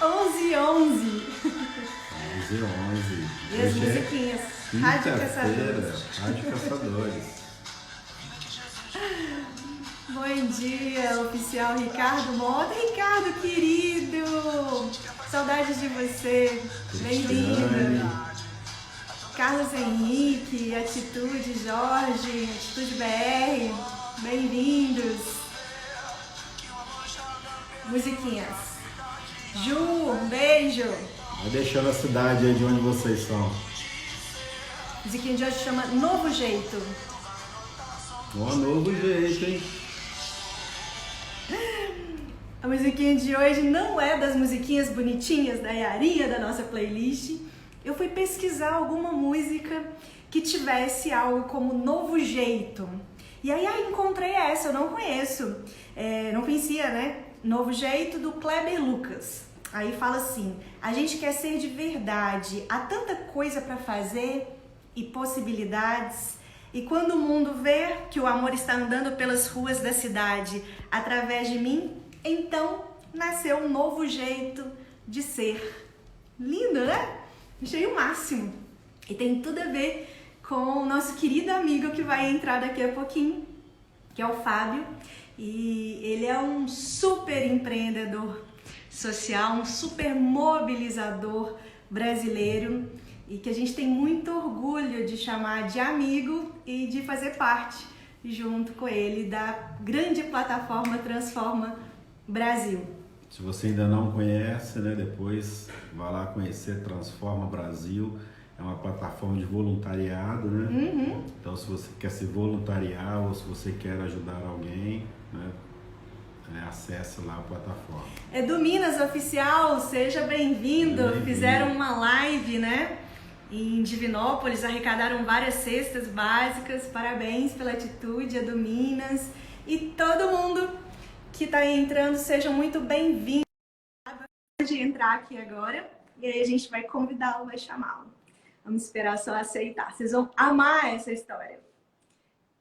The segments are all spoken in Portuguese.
11h11. 11h11. E as musiquinhas. Rádio Quinta-feira, Caçadores. Rádio Caçadores. Bom dia, oficial Ricardo Mota. Ricardo, querido! Saudades de você. Bem-vindo. Carlos Henrique, Atitude Jorge, Atitude BR. Bem-vindos. Musiquinhas. Ju, um beijo. Vai deixando a cidade aí de onde vocês são. A musiquinha de hoje chama Novo Jeito. Um novo jeito, hein? A musiquinha de hoje não é das musiquinhas bonitinhas da Yarinha da nossa playlist. Eu fui pesquisar alguma música que tivesse algo como Novo Jeito. E aí encontrei essa, eu não conheço. Não conhecia, né? Novo Jeito, do Kleber Lucas. Aí fala assim: a gente quer ser de verdade, há tanta coisa para fazer e possibilidades. E quando o mundo vê que o amor está andando pelas ruas da cidade através de mim, então nasceu um novo jeito de ser. Lindo, né? Achei o máximo. E tem tudo a ver com o nosso querido amigo que vai entrar daqui a pouquinho, que é o Fábio. E ele é um super empreendedor social, um super mobilizador brasileiro e que a gente tem muito orgulho de chamar de amigo e de fazer parte, junto com ele, da grande plataforma Transforma Brasil. Se você ainda não conhece, né, depois vá lá conhecer Transforma Brasil. É uma plataforma de voluntariado, né? Uhum. Então, se você quer se voluntariar ou se você quer ajudar alguém, né, acesse lá a plataforma. É do Minas Oficial, seja bem-vindo. Fizeram uma live, né? Em Divinópolis, arrecadaram várias cestas básicas. Parabéns pela atitude, é do Minas. E todo mundo que está entrando, sejam muito bem-vindos. Pode entrar aqui agora e aí a gente vai convidá-lo, vai chamá-lo. Vamos esperar só aceitar. Vocês vão amar essa história.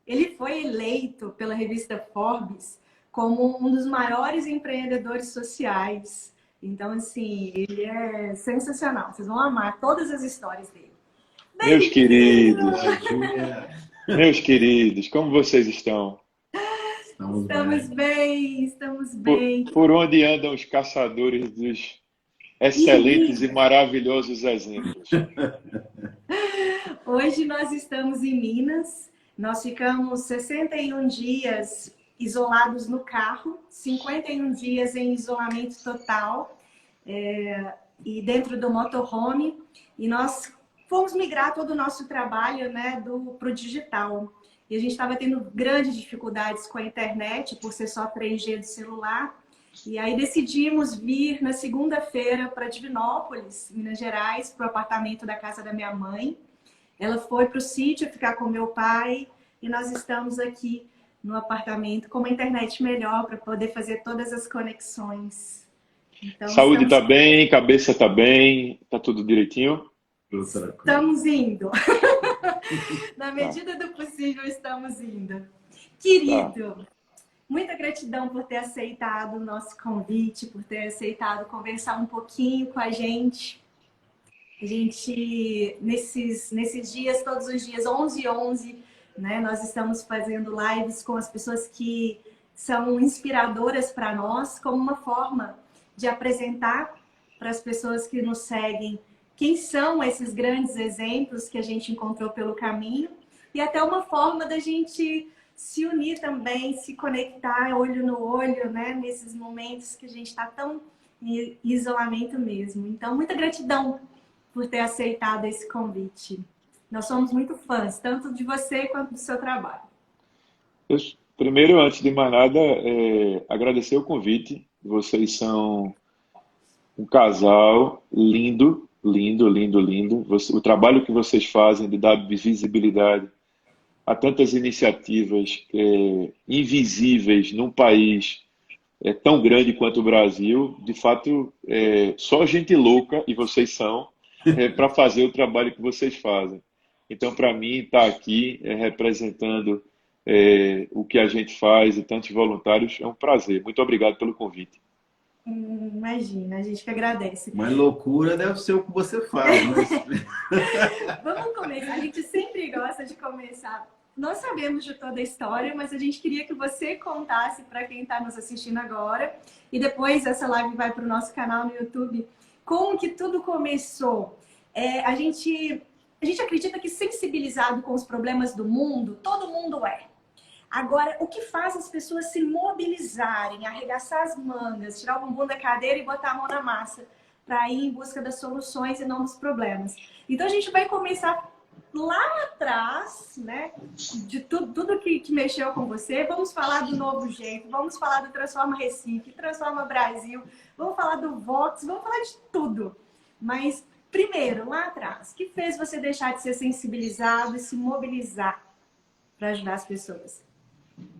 Ele foi eleito pela revista Forbes como um dos maiores empreendedores sociais. Então, assim, ele é sensacional. Vocês vão amar todas as histórias dele. Meus queridos, Bom meus queridos, como vocês estão? Estamos bem, estamos bem. Por onde andam os caçadores dos excelentes e maravilhosos exemplos? Hoje nós estamos em Minas. Nós ficamos 61 dias isolados no carro, 51 dias em isolamento total e dentro do motorhome. E nós fomos migrar todo o nosso trabalho, né, para o digital. E a gente estava tendo grandes dificuldades com a internet, por ser só 3G do celular. E aí decidimos vir na segunda-feira para Divinópolis, Minas Gerais, para o apartamento da casa da minha mãe. Ela foi para o sítio ficar com meu pai e nós estamos aqui no apartamento com uma internet melhor para poder fazer todas as conexões. Então, Saúde está bem, cabeça está bem, está tudo direitinho? Estamos indo. Na medida do possível, estamos indo. Querido, muita gratidão por ter aceitado o nosso convite, por ter aceitado conversar um pouquinho com a gente. A gente, nesses dias, todos os dias, 11h11, né, nós estamos fazendo lives com as pessoas que são inspiradoras para nós, como uma forma de apresentar para as pessoas que nos seguem quem são esses grandes exemplos que a gente encontrou pelo caminho e até uma forma da gente se unir também, se conectar olho no olho, né, nesses momentos que a gente está tão em isolamento mesmo. Então, muita gratidão por ter aceitado esse convite. Nós somos muito fãs, tanto de você quanto do seu trabalho. Primeiro, antes de mais nada, agradecer o convite. Vocês são um casal lindo, lindo, lindo, lindo. O trabalho que vocês fazem de dar visibilidade a tantas iniciativas invisíveis num país tão grande quanto o Brasil, de fato, só gente louca, e vocês são, para fazer o trabalho que vocês fazem. Então, para mim, estar aqui representando o que a gente faz e tantos voluntários é um prazer. Muito obrigado pelo convite. Imagina, a gente que agradece. Mas loucura deve ser o que você faz, mas... Vamos começar. A gente sempre gosta de começar. Nós sabemos de toda a história, mas a gente queria que você contasse para quem está nos assistindo agora. E depois essa live vai para o nosso canal no YouTube. Como que tudo começou? A gente acredita que sensibilizado com os problemas do mundo, todo mundo é. Agora, o que faz as pessoas se mobilizarem, arregaçar as mangas, tirar o bumbum da cadeira e botar a mão na massa, para ir em busca das soluções e não dos problemas? Então, a gente vai começar lá atrás, né? De tudo que mexeu com você. Vamos falar do Novo Jeito, vamos falar do Transforma Recife, Transforma Brasil, vamos falar do Vox, vamos falar de tudo. Mas, primeiro, lá atrás, o que fez você deixar de ser sensibilizado e se mobilizar para ajudar as pessoas?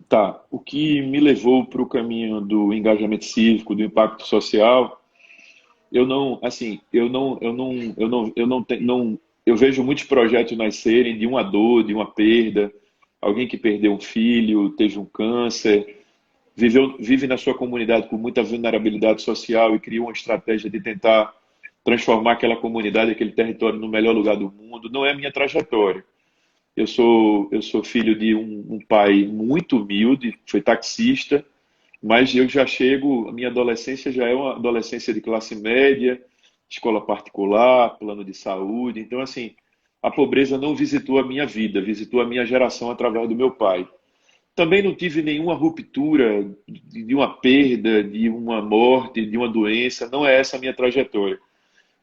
Tá, o que me levou para o caminho do engajamento cívico, do impacto social, eu vejo muitos projetos nascerem de uma dor, de uma perda, alguém que perdeu um filho, teve um câncer, vive na sua comunidade com muita vulnerabilidade social e cria uma estratégia de tentar transformar aquela comunidade, aquele território no melhor lugar do mundo. Não é a minha trajetória. Eu sou filho de um pai muito humilde, foi taxista, mas eu já chego, a minha adolescência já é uma adolescência de classe média, escola particular, plano de saúde. Então, assim, a pobreza não visitou a minha vida, visitou a minha geração através do meu pai. Também não tive nenhuma ruptura de uma perda, de uma morte, de uma doença. Não é essa a minha trajetória.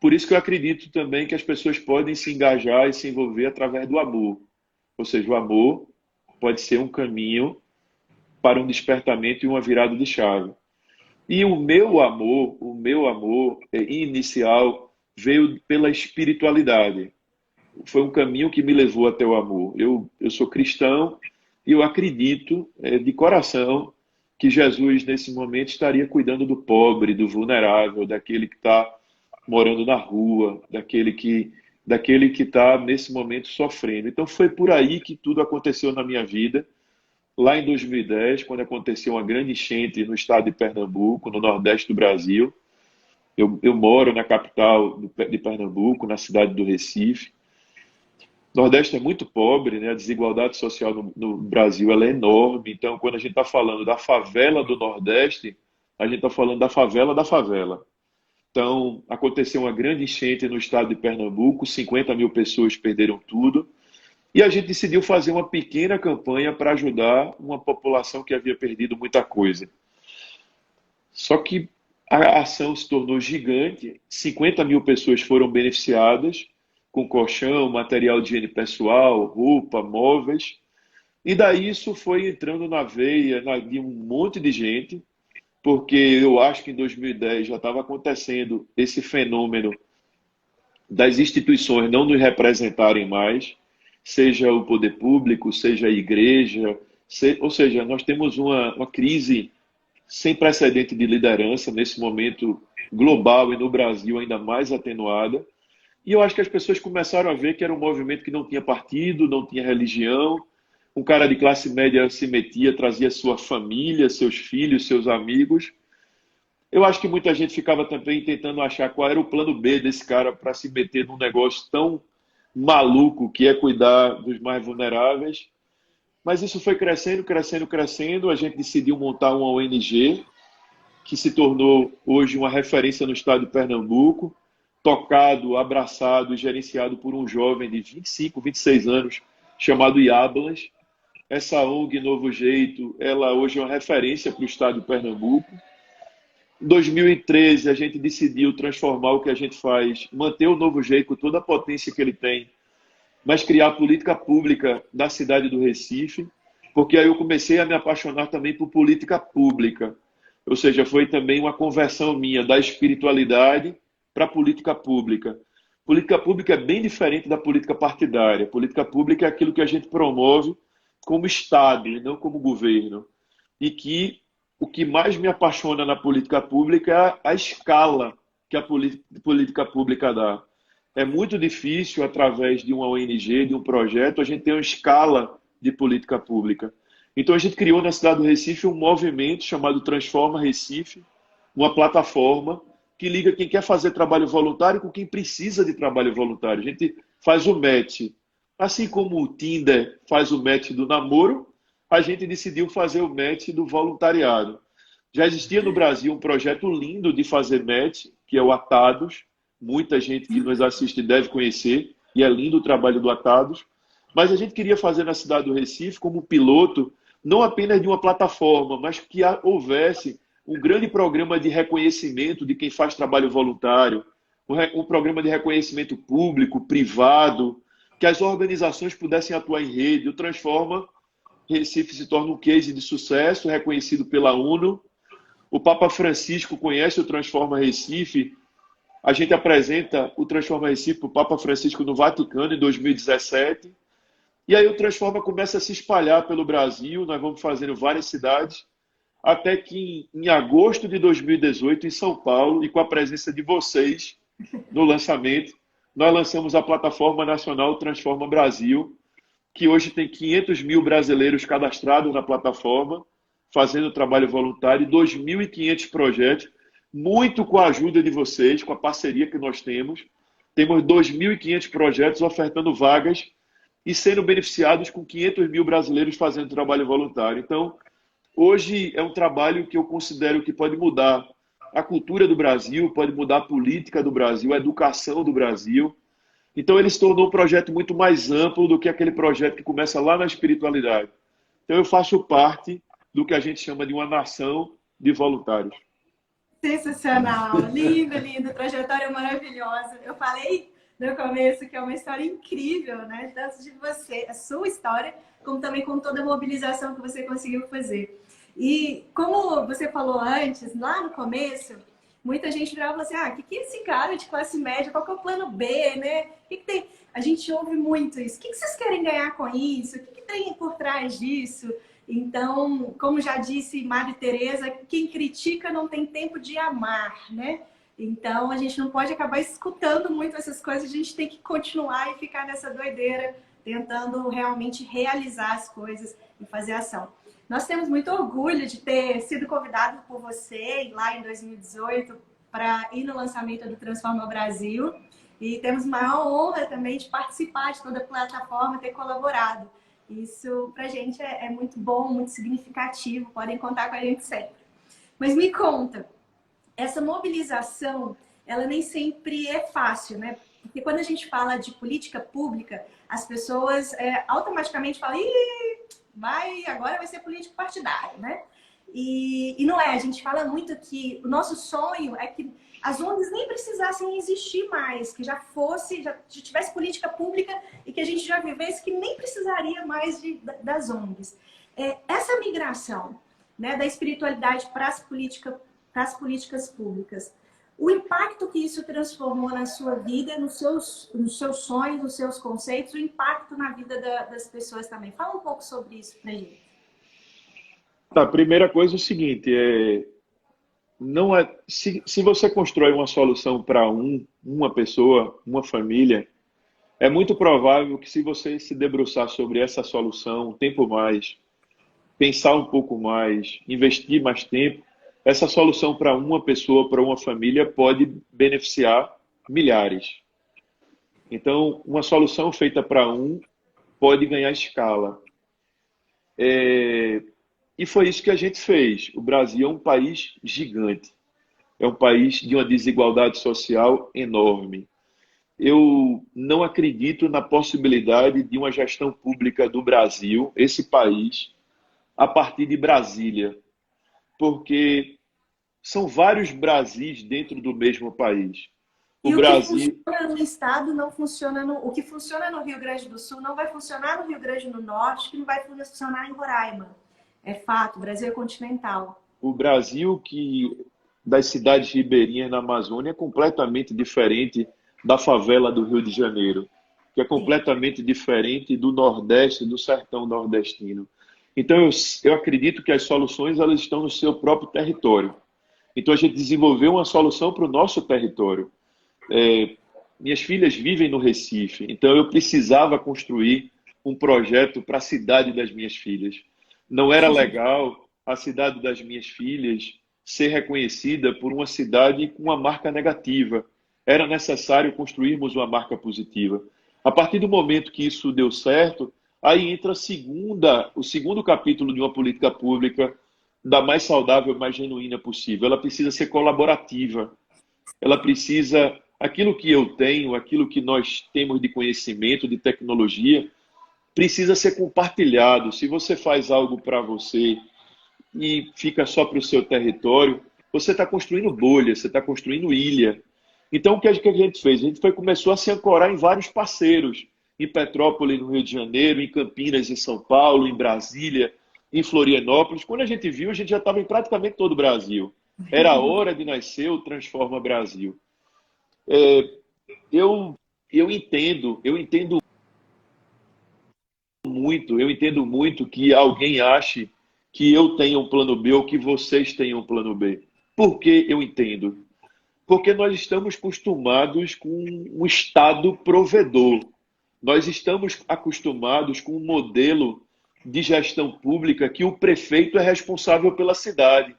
Por isso que eu acredito também que as pessoas podem se engajar e se envolver através do amor. Ou seja, o amor pode ser um caminho para um despertamento e uma virada de chave. E o meu amor inicial veio pela espiritualidade. Foi um caminho que me levou até o amor. Eu sou cristão e eu acredito de coração que Jesus, nesse momento, estaria cuidando do pobre, do vulnerável, daquele que está morando na rua, daquele que está, nesse momento, sofrendo. Então, foi por aí que tudo aconteceu na minha vida. Lá em 2010, quando aconteceu uma grande enchente no estado de Pernambuco, no nordeste do Brasil. Eu moro na capital de Pernambuco, na cidade do Recife. O Nordeste é muito pobre, né? A desigualdade social no Brasil ela é enorme. Então, quando a gente está falando da favela do Nordeste, a gente está falando da favela da favela. Então, aconteceu uma grande enchente no estado de Pernambuco, 50 mil pessoas perderam tudo, e a gente decidiu fazer uma pequena campanha para ajudar uma população que havia perdido muita coisa. Só que a ação se tornou gigante, 50 mil pessoas foram beneficiadas, com colchão, material de higiene pessoal, roupa, móveis, e daí isso foi entrando na veia de um monte de gente, porque eu acho que em 2010 já estava acontecendo esse fenômeno das instituições não nos representarem mais, seja o poder público, seja a igreja, ou seja, nós temos uma crise sem precedente de liderança nesse momento global e no Brasil ainda mais atenuada. E eu acho que as pessoas começaram a ver que era um movimento que não tinha partido, não tinha religião. Um cara de classe média se metia, trazia sua família, seus filhos, seus amigos. Eu acho que muita gente ficava também tentando achar qual era o plano B desse cara para se meter num negócio tão maluco que é cuidar dos mais vulneráveis. Mas isso foi crescendo, crescendo, crescendo. A gente decidiu montar uma ONG que se tornou hoje uma referência no estado de Pernambuco, tocado, abraçado e gerenciado por um jovem de 25, 26 anos, chamado Iablas. Essa ONG Novo Jeito, ela hoje é uma referência para o estado de Pernambuco. Em 2013, a gente decidiu transformar o que a gente faz, manter o Novo Jeito com toda a potência que ele tem, mas criar política pública da cidade do Recife, porque aí eu comecei a me apaixonar também por política pública. Ou seja, foi também uma conversão minha da espiritualidade para a política pública. Política pública é bem diferente da política partidária. Política pública é aquilo que a gente promove como Estado e não como governo. E que o que mais me apaixona na política pública é a escala que a política pública dá. É muito difícil, através de uma ONG, de um projeto, a gente ter uma escala de política pública. Então a gente criou na cidade do Recife um movimento chamado Transforma Recife, uma plataforma que liga quem quer fazer trabalho voluntário com quem precisa de trabalho voluntário. A gente faz o match. Assim como o Tinder faz o match do namoro, a gente decidiu fazer o match do voluntariado. Já existia no Brasil um projeto lindo de fazer match, que é o Atados. Muita gente que nos assiste deve conhecer, e é lindo o trabalho do Atados. Mas a gente queria fazer na cidade do Recife como piloto, não apenas de uma plataforma, mas que houvesse um grande programa de reconhecimento de quem faz trabalho voluntário, um programa de reconhecimento público, privado, que as organizações pudessem atuar em rede. O Transforma Recife se torna um case de sucesso, reconhecido pela ONU. O Papa Francisco conhece o Transforma Recife. A gente apresenta o Transforma Recife para o Papa Francisco no Vaticano em 2017. E aí o Transforma começa a se espalhar pelo Brasil. Nós vamos fazendo várias cidades, até que em agosto de 2018, em São Paulo, e com a presença de vocês no lançamento, nós lançamos a plataforma nacional Transforma Brasil, que hoje tem 500 mil brasileiros cadastrados na plataforma, fazendo trabalho voluntário, 2.500 projetos, muito com a ajuda de vocês, com a parceria que nós temos. Temos 2.500 projetos ofertando vagas e sendo beneficiados com 500 mil brasileiros fazendo trabalho voluntário. Então, hoje é um trabalho que eu considero que pode mudar a cultura do Brasil, pode mudar a política do Brasil, a educação do Brasil. Então, ele se tornou um projeto muito mais amplo do que aquele projeto que começa lá na espiritualidade. Então, eu faço parte do que a gente chama de uma nação de voluntários. Sensacional, lindo, lindo, trajetória maravilhosa. Eu falei no começo que é uma história incrível, né? Tanto de você, a sua história, como também com toda a mobilização que você conseguiu fazer. E como você falou antes, lá no começo, muita gente virava e falava assim, o que é esse cara de classe média? Qual que é o plano B, né? O que tem? A gente ouve muito isso. O que vocês querem ganhar com isso? O que tem por trás disso? Então, como já disse Madre Teresa, quem critica não tem tempo de amar, né? Então, a gente não pode acabar escutando muito essas coisas, a gente tem que continuar e ficar nessa doideira, tentando realmente realizar as coisas e fazer ação. Nós temos muito orgulho de ter sido convidado por você lá em 2018 para ir no lançamento do Transforma Brasil e temos maior honra também de participar de toda a plataforma, ter colaborado. Isso pra gente é muito bom, muito significativo, podem contar com a gente sempre. Mas me conta, essa mobilização, ela nem sempre é fácil, né? Porque quando a gente fala de política pública, as pessoas automaticamente falam, agora vai ser político partidário, né? E não é, a gente fala muito que o nosso sonho é que as ONGs nem precisassem existir mais, que já tivesse política pública e que a gente já vivesse que nem precisaria mais das ONGs. Essa migração, né, da espiritualidade para as políticas públicas, o impacto que isso transformou na sua vida, nos seus sonhos, nos seus conceitos, o impacto na vida das pessoas também. Fala um pouco sobre isso pra gente. Tá, a primeira coisa é o seguinte, se você constrói uma solução para uma pessoa, uma família, é muito provável que se você se debruçar sobre essa solução um tempo mais, pensar um pouco mais, investir mais tempo, essa solução para uma pessoa, para uma família, pode beneficiar milhares. Então, uma solução feita para pode ganhar escala. E foi isso que a gente fez. O Brasil é um país gigante. É um país de uma desigualdade social enorme. Eu não acredito na possibilidade de uma gestão pública do Brasil, esse país, a partir de Brasília. Porque são vários Brasis dentro do mesmo país. O Brasil... que funciona no estado não funciona o que funciona no Rio Grande do Sul não vai funcionar no Rio Grande do Norte, que não vai funcionar em Roraima. É fato, o Brasil é continental. O Brasil das cidades ribeirinhas na Amazônia é completamente diferente da favela do Rio de Janeiro, que é completamente diferente do Nordeste, do sertão nordestino. Então, eu acredito que as soluções elas estão no seu próprio território. Então, a gente desenvolveu uma solução para o nosso território. Minhas filhas vivem no Recife, então eu precisava construir um projeto para a cidade das minhas filhas. Não era legal a cidade das minhas filhas ser reconhecida por uma cidade com uma marca negativa. Era necessário construirmos uma marca positiva. A partir do momento que isso deu certo, aí entra o segundo capítulo de uma política pública da mais saudável, mais genuína possível. Ela precisa ser colaborativa. Ela precisa, aquilo que eu tenho, aquilo que nós temos de conhecimento, de tecnologia, precisa ser compartilhado. Se você faz algo para você e fica só para o seu território, você está construindo bolha, você está construindo ilha. Então, o que a gente fez? A gente começou a se ancorar em vários parceiros, em Petrópolis, no Rio de Janeiro, em Campinas, em São Paulo, em Brasília, em Florianópolis. Quando a gente viu, a gente já estava em praticamente todo o Brasil. Era a hora de nascer o Transforma Brasil. Eu entendo muito que alguém ache que eu tenha um plano B ou que vocês tenham um plano B. Por que eu entendo? Porque nós estamos acostumados com um Estado provedor. Nós estamos acostumados com um modelo de gestão pública que o prefeito é responsável pela cidade,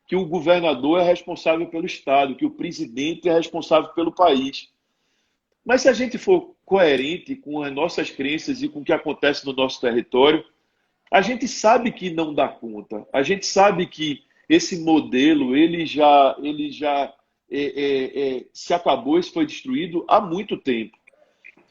que o governador é responsável pelo Estado, que o presidente é responsável pelo país. Mas se a gente for coerente com as nossas crenças e com o que acontece no nosso território, a gente sabe que não dá conta. A gente sabe que esse modelo ele já se acabou, isso foi destruído há muito tempo.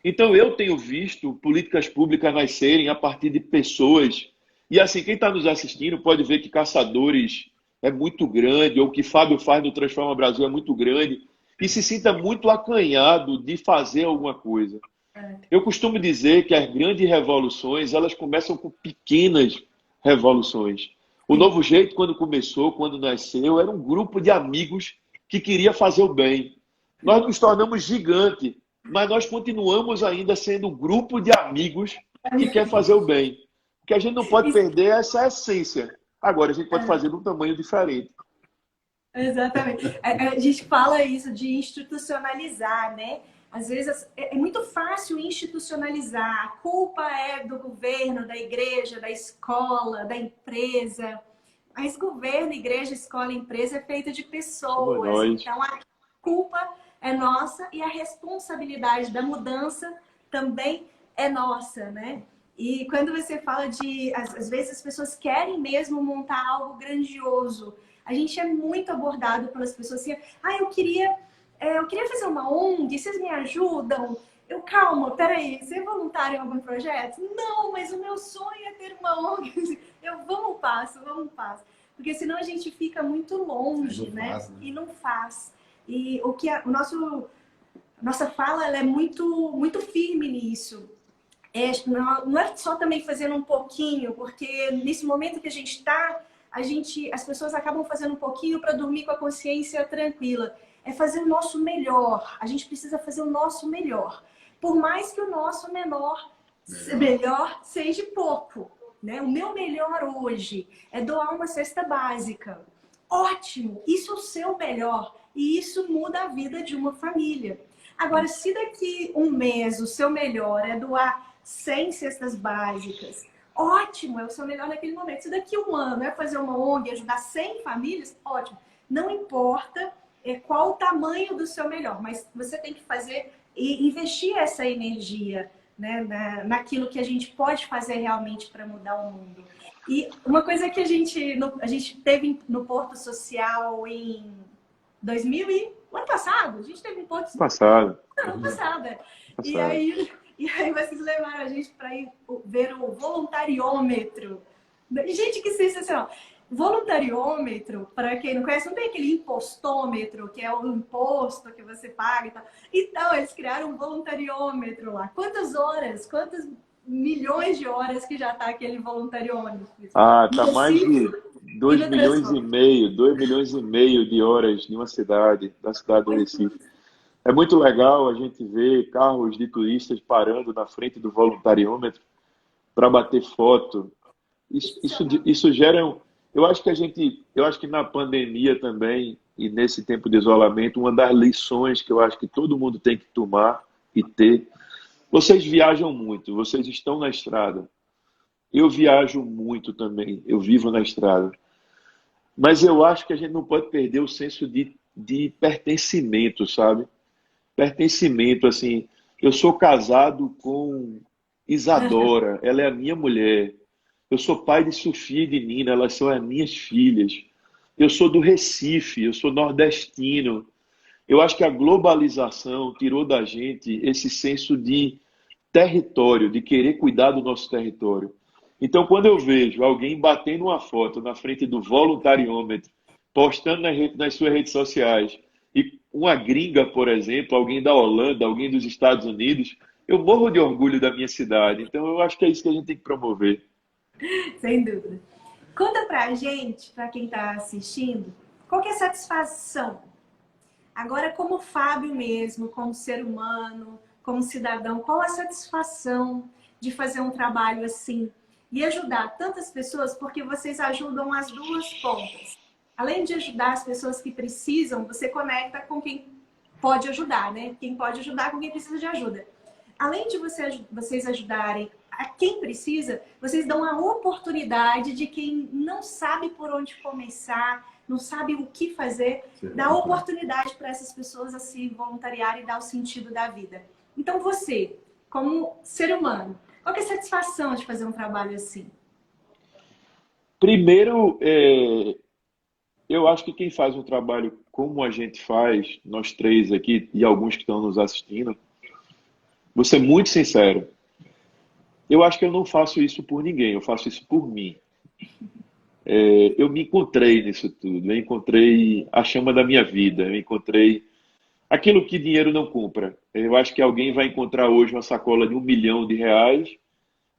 Então eu tenho visto políticas públicas nascerem a partir de pessoas. E assim, quem está nos assistindo pode ver que Caçadores é muito grande, ou o que Fábio faz no Transforma Brasil é muito grande, e se sinta muito acanhado de fazer alguma coisa. Eu costumo dizer que as grandes revoluções, elas começam com pequenas revoluções. O Novo Jeito, quando começou, quando nasceu, era um grupo de amigos que queria fazer o bem. Nós nos tornamos gigante, mas nós continuamos ainda sendo um grupo de amigos que quer fazer o bem. O que a gente não pode perder é essa essência. Agora, a gente pode fazer de um tamanho diferente. Exatamente. A gente fala isso de institucionalizar, né? Às vezes é muito fácil institucionalizar. A culpa é do governo, da igreja, da escola, da empresa. Mas governo, igreja, escola, empresa é feito de pessoas. Então a culpa é nossa e a responsabilidade da mudança também é nossa, né? E quando você fala de... Às vezes as pessoas querem mesmo montar algo grandioso. A gente é muito abordado pelas pessoas assim... eu queria fazer uma ONG, vocês me ajudam? Calma, peraí, você é voluntário em algum projeto? Não, mas o meu sonho é ter uma ONG. Vamos passo. Porque senão a gente fica muito longe, né? E não faz. E nossa fala ela é muito, muito firme nisso. Não é só também fazendo um pouquinho, porque nesse momento que a gente está, as pessoas acabam fazendo um pouquinho para dormir com a consciência tranquila. É fazer o nosso melhor. A gente precisa fazer o nosso melhor. Por mais que o nosso melhor seja pouco. Né? O meu melhor hoje é doar uma cesta básica. Ótimo! Isso é o seu melhor. E isso muda a vida de uma família. Agora, se daqui um mês o seu melhor é doar 100 cestas básicas, ótimo! É o seu melhor naquele momento. Se daqui um ano é fazer uma ONG e ajudar 100 famílias, ótimo. Não importa qual o tamanho do seu melhor, mas você tem que fazer e investir essa energia, né, naquilo que a gente pode fazer realmente para mudar o mundo. E uma coisa que a gente teve no Porto Social em 2000 e ano passado, a gente teve um Porto Social. Ano passado. E aí vocês levaram a gente para ir ver o voluntariômetro. Gente, que sensacional! Voluntariômetro, para quem não conhece, não tem aquele impostômetro, que é o imposto que você paga e tal. Então, eles criaram um voluntariômetro lá. Quantas horas, quantas milhões de horas que já está aquele voluntariômetro? Tá mais de 2 milhões e meio de horas de uma cidade, da cidade do Recife. É muito legal a gente ver carros de turistas parando na frente do voluntariômetro para bater foto. Isso gera... Eu acho que na pandemia também, e nesse tempo de isolamento, uma das lições que eu acho que todo mundo tem que tomar e ter, vocês viajam muito, vocês estão na estrada. Eu viajo muito também, eu vivo na estrada. Mas eu acho que a gente não pode perder o senso de pertencimento, sabe? Pertencimento, assim. Eu sou casado com Isadora, ela é a minha mulher. Eu sou pai de Sofia e de Nina, elas são as minhas filhas. Eu sou do Recife, eu sou nordestino. Eu acho que a globalização tirou da gente esse senso de território, de querer cuidar do nosso território. Então, quando eu vejo alguém batendo uma foto na frente do voluntariômetro, postando nas suas redes sociais, e uma gringa, por exemplo, alguém da Holanda, alguém dos Estados Unidos, eu morro de orgulho da minha cidade. Então, eu acho que é isso que a gente tem que promover. Sem dúvida. Conta pra gente, pra quem tá assistindo, qual que é a satisfação? Agora, como Fábio mesmo, como ser humano, como cidadão, qual a satisfação de fazer um trabalho assim e ajudar tantas pessoas, porque vocês ajudam as duas pontas. Além de ajudar as pessoas que precisam, você conecta com quem pode ajudar, né? Quem pode ajudar com quem precisa de ajuda. Além de vocês ajudarem a quem precisa, vocês dão a oportunidade de quem não sabe por onde começar, não sabe o que fazer, dá oportunidade para essas pessoas a se voluntariarem e dar o sentido da vida. Então você, como ser humano, qual que é a satisfação de fazer um trabalho assim? Primeiro, eu acho que quem faz um trabalho como a gente faz, nós três aqui e alguns que estão nos assistindo, vou ser muito sincero, eu acho que eu não faço isso por ninguém, eu faço isso por mim. Eu me encontrei nisso tudo, eu encontrei a chama da minha vida, eu encontrei aquilo que dinheiro não compra. Eu acho que alguém vai encontrar hoje uma sacola de R$ 1 milhão,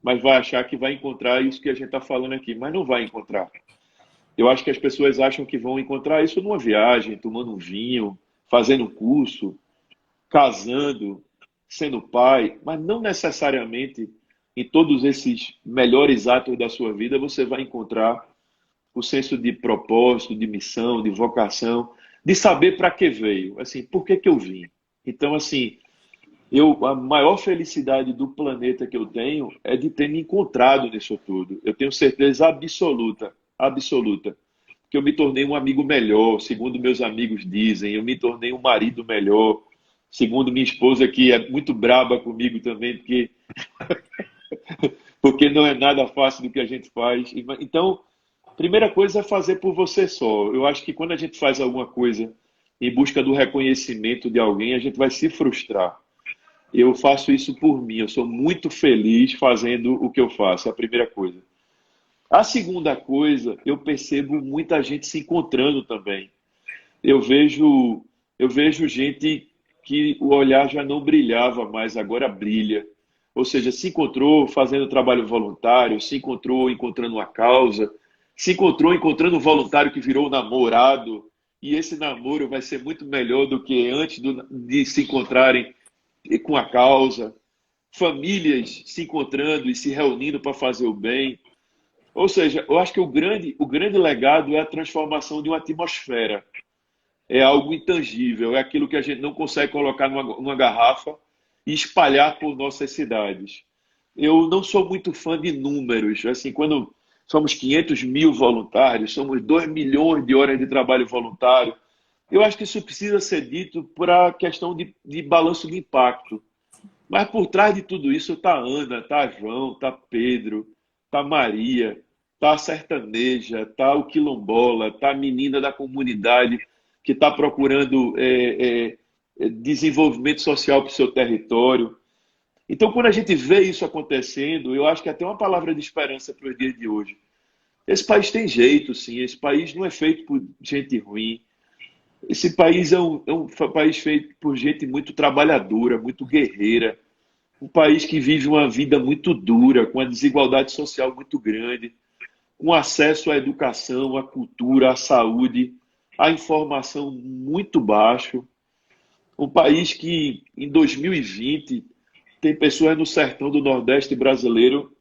mas vai achar que vai encontrar isso que a gente está falando aqui, mas não vai encontrar. Eu acho que as pessoas acham que vão encontrar isso numa viagem, tomando um vinho, fazendo um curso, casando, sendo pai, mas não necessariamente em todos esses melhores atos da sua vida você vai encontrar o senso de propósito, de missão, de vocação, de saber para que veio, assim, por que que eu vim. Então, assim, a maior felicidade do planeta que eu tenho é de ter me encontrado nisso tudo. Eu tenho certeza absoluta, absoluta, que eu me tornei um amigo melhor, segundo meus amigos dizem, eu me tornei um marido melhor, segundo minha esposa, que é muito braba comigo também, porque não é nada fácil do que a gente faz. Então, primeira coisa é fazer por você só. Eu acho que quando a gente faz alguma coisa em busca do reconhecimento de alguém, a gente vai se frustrar. Eu faço isso por mim, eu sou muito feliz fazendo o que eu faço, é a primeira coisa. A segunda coisa, eu percebo muita gente se encontrando também. Eu vejo gente que o olhar já não brilhava mais, agora brilha. Ou seja, se encontrou fazendo trabalho voluntário, se encontrou encontrando uma causa, se encontrou encontrando um voluntário que virou namorado, e esse namoro vai ser muito melhor do que antes de se encontrarem com a causa. Famílias se encontrando e se reunindo para fazer o bem. Ou seja, eu acho que o grande legado é a transformação de uma atmosfera. É algo intangível, é aquilo que a gente não consegue colocar numa garrafa e espalhar por nossas cidades. Eu não sou muito fã de números. Assim, quando somos 500 mil voluntários, somos 2 milhões de horas de trabalho voluntário, eu acho que isso precisa ser dito para a questão de balanço de impacto. Mas por trás de tudo isso está Ana, está João, está Pedro, está Maria, está a sertaneja, está o quilombola, está a menina da comunidade que está procurando desenvolvimento social para o seu território. Então, quando a gente vê isso acontecendo, eu acho que é até uma palavra de esperança para os dias de hoje. Esse país tem jeito, sim. Esse país não é feito por gente ruim. Esse país é um país feito por gente muito trabalhadora, muito guerreira. Um país que vive uma vida muito dura, com a desigualdade social muito grande, com acesso à educação, à cultura, à saúde, à informação muito baixo. Um país que, em 2020, tem pessoas no sertão do Nordeste brasileiro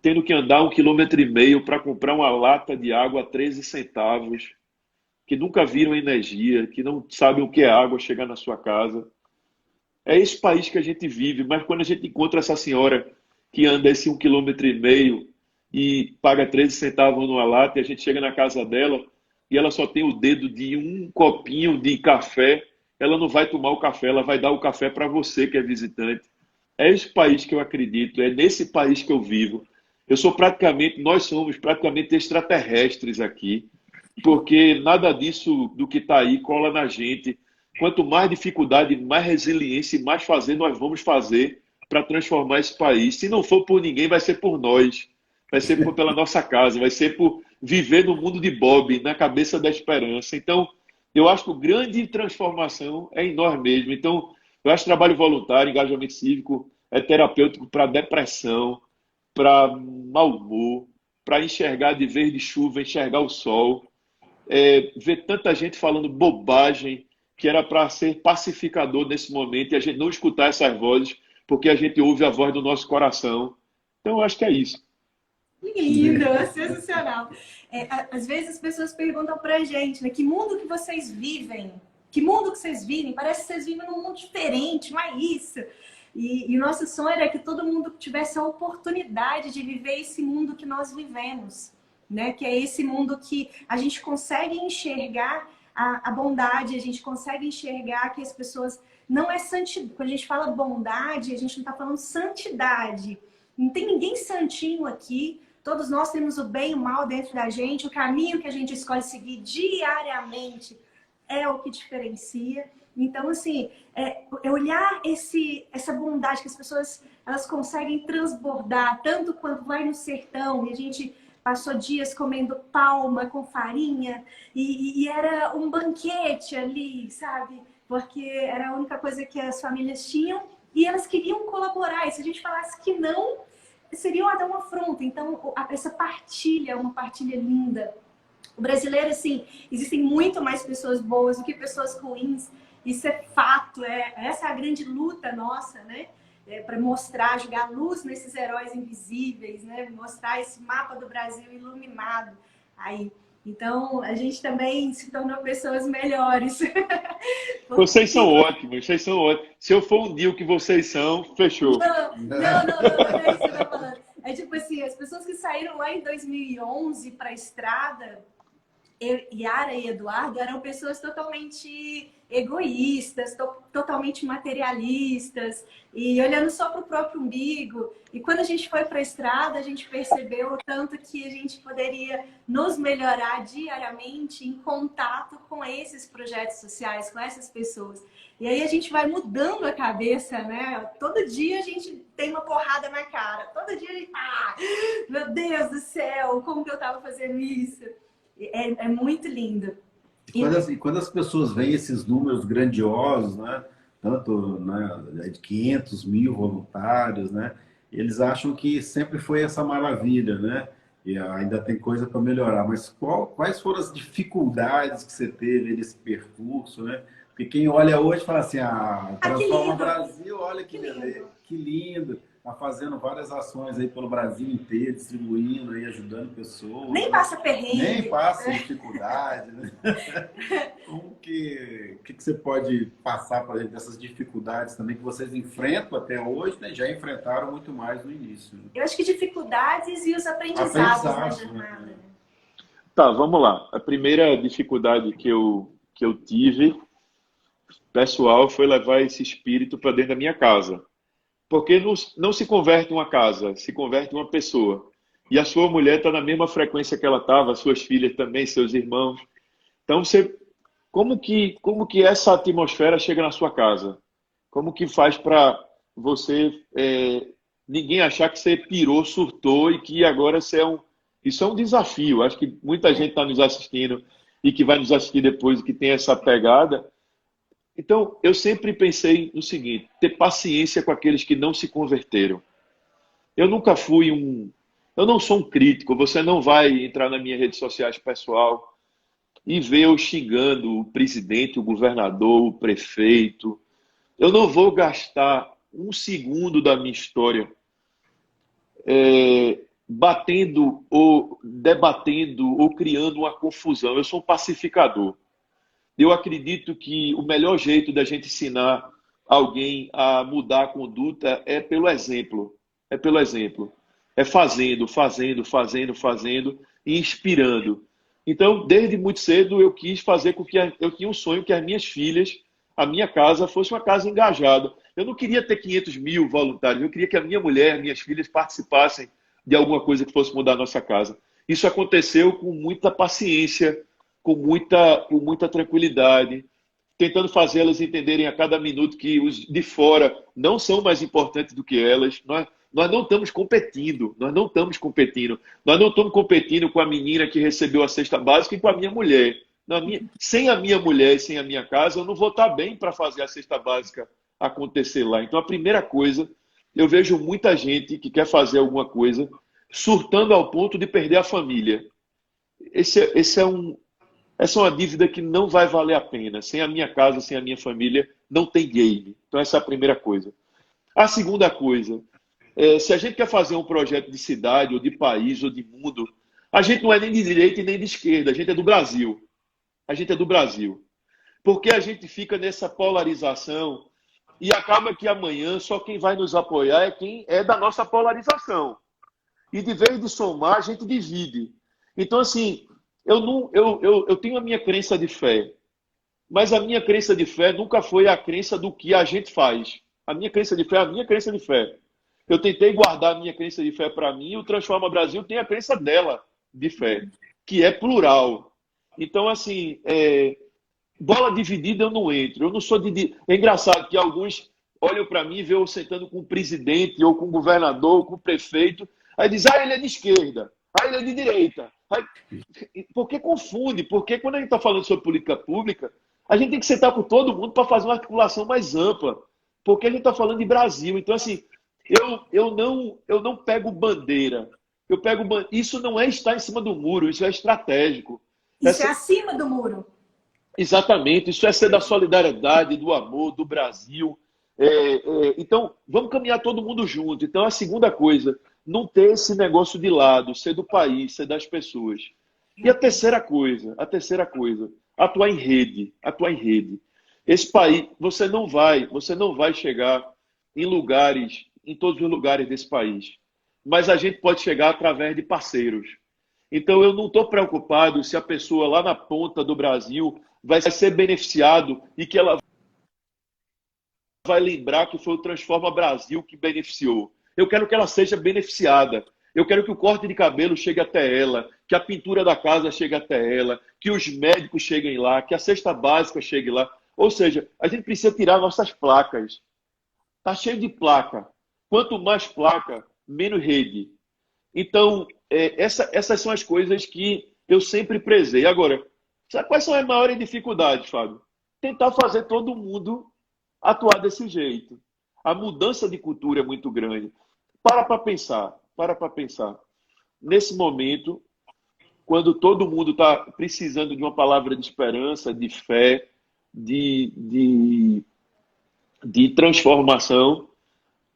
tendo que andar 1,5 km para comprar uma lata de água a 13 centavos, que nunca viram energia, que não sabem o que é água chegar na sua casa. É esse país que a gente vive, mas quando a gente encontra essa senhora que anda esse 1,5 km e paga 13 centavos numa lata, e a gente chega na casa dela e ela só tem o dedo de um copinho de café, ela não vai tomar o café, ela vai dar o café para você que é visitante. É esse país que eu acredito, é nesse país que eu vivo. Nós somos praticamente extraterrestres aqui, porque nada disso do que está aí cola na gente. Quanto mais dificuldade, mais resiliência e mais fazer nós vamos fazer para transformar esse país. Se não for por ninguém, vai ser por nós. Vai ser pela nossa casa, vai ser por viver no mundo de Bob, na cabeça da esperança. Então, eu acho que a grande transformação é em nós mesmos. Então, eu acho que trabalho voluntário, engajamento cívico é terapêutico para depressão, para mau humor, para enxergar de vez de chuva, enxergar o sol, ver tanta gente falando bobagem que era para ser pacificador nesse momento e a gente não escutar essas vozes porque a gente ouve a voz do nosso coração. Então, eu acho que é isso. Lindo, sensacional. Às vezes as pessoas perguntam pra gente, né, que mundo que vocês vivem? Que mundo que vocês vivem? Parece que vocês vivem num mundo diferente, não é isso? E o nosso sonho era que todo mundo tivesse a oportunidade de viver esse mundo que nós vivemos, né? Que é esse mundo que a gente consegue enxergar a bondade, a gente consegue enxergar que as pessoas... Não é santidade. Quando a gente fala bondade, a gente não está falando santidade. Não tem ninguém santinho aqui. Todos nós temos o bem e o mal dentro da gente. O caminho que a gente escolhe seguir diariamente é o que diferencia. Então, assim, é olhar essa bondade que as pessoas elas conseguem transbordar, tanto quando vai no sertão, e a gente passou dias comendo palma com farinha, e era um banquete ali, sabe? Porque era a única coisa que as famílias tinham, e elas queriam colaborar. E se a gente falasse que não, seria uma afronta. Então, essa partilha é uma partilha linda. O brasileiro, assim, existem muito mais pessoas boas do que pessoas ruins. Isso é fato, essa é a grande luta nossa, né? Para mostrar, jogar luz nesses heróis invisíveis, né? Mostrar esse mapa do Brasil iluminado aí. Então, a gente também se tornou pessoas melhores. Vocês são ótimos, vocês são ótimos. Se eu for um dia o que vocês são, fechou. Não é isso que eu tô falando. É tipo assim, as pessoas que saíram lá em 2011 para a estrada, Yara e Eduardo, eram pessoas totalmente egoístas, totalmente materialistas e olhando só para o próprio umbigo. E quando a gente foi para a estrada, a gente percebeu o tanto que a gente poderia nos melhorar diariamente em contato com esses projetos sociais, com essas pessoas. E aí a gente vai mudando a cabeça, né? Todo dia a gente tem uma porrada na cara. Todo dia a gente... meu Deus do céu, como que eu estava fazendo isso? É muito lindo. Quando as pessoas veem esses números grandiosos, né? Tanto, né, de 500 mil voluntários, né? Eles acham que sempre foi essa maravilha, né? E ainda tem coisa para melhorar. Mas quais foram as dificuldades que você teve nesse percurso, né? Porque quem olha hoje fala assim, Transforma Brasil, olha que beleza, que lindo. Está fazendo várias ações aí pelo Brasil inteiro, distribuindo aí, ajudando pessoas. Nem passa perrengue. Nem passa dificuldade, né? Como que você pode passar para gente dessas dificuldades também que vocês enfrentam até hoje, né? Já enfrentaram muito mais no início. Né? Eu acho que dificuldades e os aprendizados da jornada. Né? Tá, vamos lá. A primeira dificuldade que eu tive, pessoal, foi levar esse espírito para dentro da minha casa. Porque não se converte uma casa, se converte uma pessoa. E a sua mulher está na mesma frequência que ela estava, suas filhas também, seus irmãos. Então, como que essa atmosfera chega na sua casa? Como que faz para você ninguém achar que você pirou, surtou e que agora isso é um desafio. Acho que muita gente está nos assistindo e que vai nos assistir depois e que tem essa pegada. Então, eu sempre pensei no seguinte, ter paciência com aqueles que não se converteram. Eu nunca fui eu não sou um crítico, você não vai entrar nas minhas redes sociais pessoal e ver eu xingando o presidente, o governador, o prefeito. Eu não vou gastar um segundo da minha história batendo ou debatendo ou criando uma confusão. Eu sou um pacificador. Eu acredito que o melhor jeito da gente ensinar alguém a mudar a conduta é pelo exemplo. É pelo exemplo. É fazendo, fazendo, fazendo, fazendo e inspirando. Então, desde muito cedo, eu quis fazer com que eu tinha um sonho que as minhas filhas, a minha casa, fosse uma casa engajada. Eu não queria ter 500 mil voluntários, eu queria que a minha mulher, minhas filhas participassem de alguma coisa que fosse mudar a nossa casa. Isso aconteceu com muita paciência, com muita tranquilidade, tentando fazê-las entenderem a cada minuto que os de fora não são mais importantes do que elas. Nós não estamos competindo, nós não estamos competindo. Nós não estamos competindo com a menina que recebeu a cesta básica e com a minha mulher. Sem a minha mulher e sem a minha casa, eu não vou estar bem para fazer a cesta básica acontecer lá. Então, a primeira coisa, eu vejo muita gente que quer fazer alguma coisa surtando ao ponto de perder a família. Essa é uma dívida que não vai valer a pena. Sem a minha casa, sem a minha família, não tem game. Então, essa é a primeira coisa. A segunda coisa, se a gente quer fazer um projeto de cidade, ou de país, ou de mundo, a gente não é nem de direita e nem de esquerda, a gente é do Brasil. A gente é do Brasil. Porque a gente fica nessa polarização e acaba que amanhã só quem vai nos apoiar é quem é da nossa polarização. E de vez de somar, a gente divide. Então, assim, eu tenho a minha crença de fé, mas a minha crença de fé nunca foi a crença do que a gente faz. A minha crença de fé é a minha crença de fé. Eu tentei guardar a minha crença de fé para mim e o Transforma Brasil tem a crença dela de fé, que é plural. Então, assim, bola dividida eu não entro. Eu não sou de... É engraçado que alguns olham para mim e veem eu sentando com o presidente, ou com o governador, ou com o prefeito, aí diz, ele é de esquerda, ele é de direita. Porque confunde, porque quando a gente está falando sobre política pública, a gente tem que sentar com todo mundo para fazer uma articulação mais ampla, porque a gente está falando de Brasil. Então, assim, eu não pego bandeira. Isso não é estar em cima do muro, isso é estratégico. Isso é acima do muro. Exatamente, isso é ser da solidariedade, do amor, do Brasil. Então, vamos caminhar todo mundo junto. Então, a segunda coisa, não ter esse negócio de lado, ser do país, ser das pessoas. E a terceira coisa, atuar em rede, Esse país, você não vai chegar em todos os lugares desse país, mas a gente pode chegar através de parceiros. Então, eu não estou preocupado se a pessoa lá na ponta do Brasil vai ser beneficiado e que ela vai lembrar que foi o Transforma Brasil que beneficiou. Eu quero que ela seja beneficiada. Eu quero que o corte de cabelo chegue até ela, que a pintura da casa chegue até ela, que os médicos cheguem lá, que a cesta básica chegue lá. Ou seja, a gente precisa tirar nossas placas. Está cheio de placa. Quanto mais placa, menos rede. Então, essas são as coisas que eu sempre prezei. Agora, sabe quais são as maiores dificuldades, Fábio? Tentar fazer todo mundo atuar desse jeito. A mudança de cultura é muito grande. Para pensar. Nesse momento, quando todo mundo está precisando de uma palavra de esperança, de fé, de transformação,